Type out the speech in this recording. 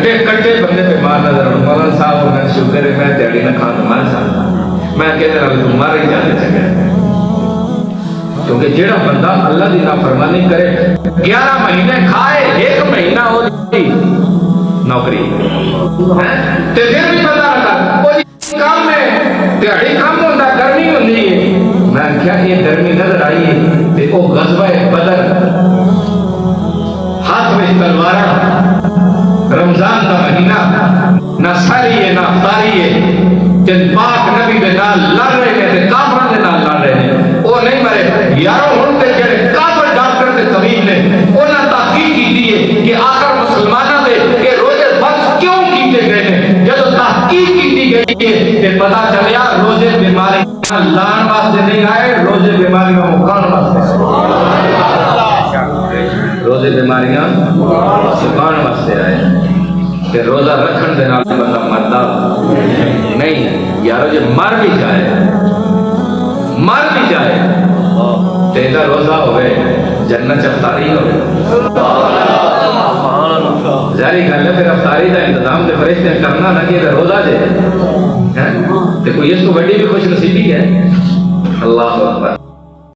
کٹے کٹے بندے بیمار نظر آؤ، مولانا صاحب میں شکر ہے میں دیہڑی نہ کھا تو مر سکتا، میں کہتے رہا تو مر ہی جانے چاہیے، کیونکہ جیڑا بندہ اللہ دی نافرمانی کرے 11 مہینے کھائے 1 مہینہ ہو دی نوکری تے پھر بھی بندہ رہتا وہ کام میں دیہڑی کام ہوتا گرمی ہوتی ہے، میں کیا یہ گرمی نظر آئی ہے تے وہ غزوہ بدر ہاتھ میں تلوار رمضان کا مہینہ نہ ساری ہے نہ افطاری ہے، جن پاک نبی دے نال لڑ رہے ہیں کافروں دے نال لڑ رہے ہیں، وہ نہیں مرے یارو ہن تے جڑے کافر ڈاکٹر تے طبیب نے انہاں تحقیق کیتی ہے کہ آخر مسلماناں دے کہ روزے فرض کیوں کیتے گئے ہیں، جب تحقیق کیتی گئی ہے تے پتہ چلیا روزے بیماری لان واسطے نہیں آئے، روزے بیماریاں مکان واسطے، روزے بیماریاں مکان واسطے آئے کہ روزہ رکھن دے نال بندہ مردا نہیں، یارو جے مر بھی جائے تیرا روزہ ہوئے جنت افطاری ہوئے، ظاہری گل ہے پھر افطاری کا انتظام تے فرشتے کرنا نہ کہ روزہ دے تے کوئی اس کو بڑی بھی خوش نصیبی ہے۔ اللہ اکبر۔